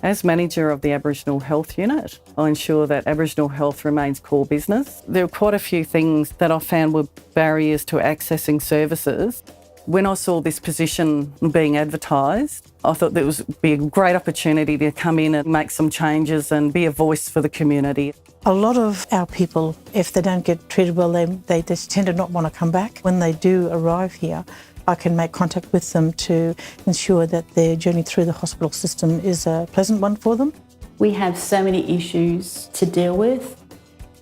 As manager of the Aboriginal Health Unit, I'll ensure that Aboriginal health remains core business. There are quite a few things that I found were barriers to accessing services. When I saw this position being advertised, I thought that would be a great opportunity to come in and make some changes and be a voice for the community. A lot of our people, if they don't get treated well, they just tend to not want to come back. When they do arrive here, I can make contact with them to ensure that their journey through the hospital system is a pleasant one for them. We have so many issues to deal with,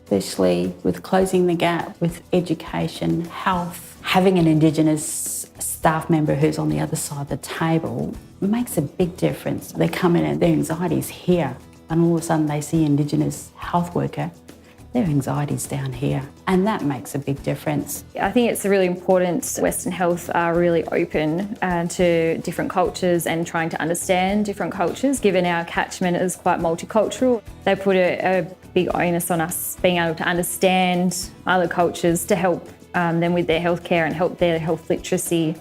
especially with closing the gap with education, health. Having an Indigenous staff member who's on the other side of the table makes a big difference. They come in and their anxiety is here, and all of a sudden they see Indigenous health worker, their anxiety's down here, and that makes a big difference. I think it's really important Western Health are really open to different cultures and trying to understand different cultures, given our catchment is quite multicultural. They put a big onus on us being able to understand other cultures to help them with their healthcare and help their health literacy.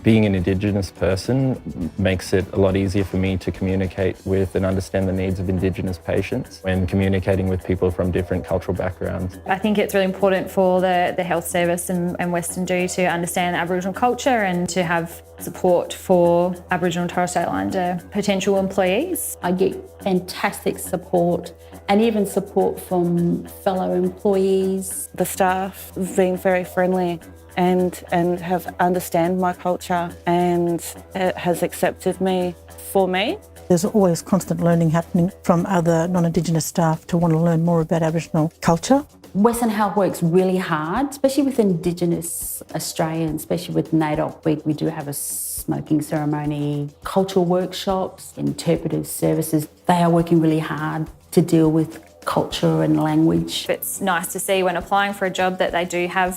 Being an Indigenous person makes it a lot easier for me to communicate with and understand the needs of Indigenous patients when communicating with people from different cultural backgrounds. I think it's really important for the health service and Western Do to understand Aboriginal culture and to have support for Aboriginal and Torres Strait Islander potential employees. I get fantastic support and even support from fellow employees. The staff have been very friendly and have understand my culture and has accepted me for me. There's always constant learning happening from other non-Indigenous staff to want to learn more about Aboriginal culture. Western Health works really hard, especially with Indigenous Australians, especially with NAIDOC Week. We do have a smoking ceremony, cultural workshops, interpretive services. They are working really hard to deal with culture and language. It's nice to see when applying for a job that they do have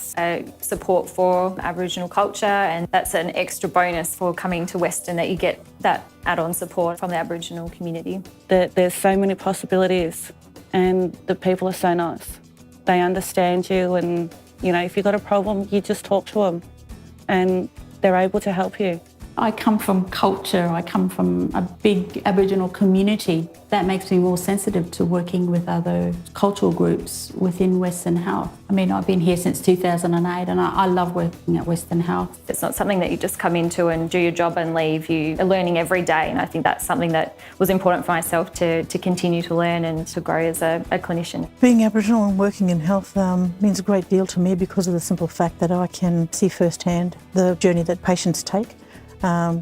support for Aboriginal culture, and that's an extra bonus for coming to Western, that you get that add-on support from the Aboriginal community. There's so many possibilities and the people are so nice. They understand you, and if you've got a problem, you just talk to them and they're able to help you. I come from culture, I come from a big Aboriginal community. That makes me more sensitive to working with other cultural groups within Western Health. I mean, I've been here since 2008 and I love working at Western Health. It's not something that you just come into and do your job and leave. You are learning every day, and I think that's something that was important for myself to continue to learn and to grow as a clinician. Being Aboriginal and working in health means a great deal to me because of the simple fact that I can see firsthand the journey that patients take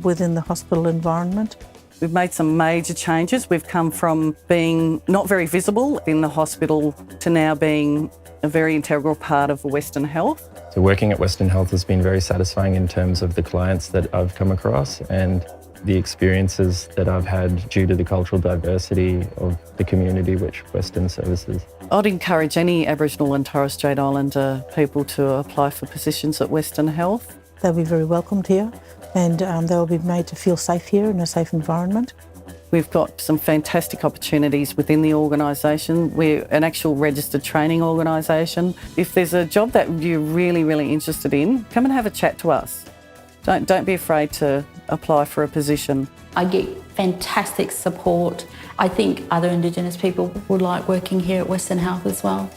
within the hospital environment. We've made some major changes. We've come from being not very visible in the hospital to now being a very integral part of Western Health. So working at Western Health has been very satisfying in terms of the clients that I've come across and the experiences that I've had due to the cultural diversity of the community which Western services. I'd encourage any Aboriginal and Torres Strait Islander people to apply for positions at Western Health. They'll be very welcomed here, and they'll be made to feel safe here in a safe environment. We've got some fantastic opportunities within the organisation. We're an actual registered training organisation. If there's a job that you're really, really interested in, come and have a chat to us. Don't be afraid to apply for a position. I get fantastic support. I think other Indigenous people would like working here at Western Health as well.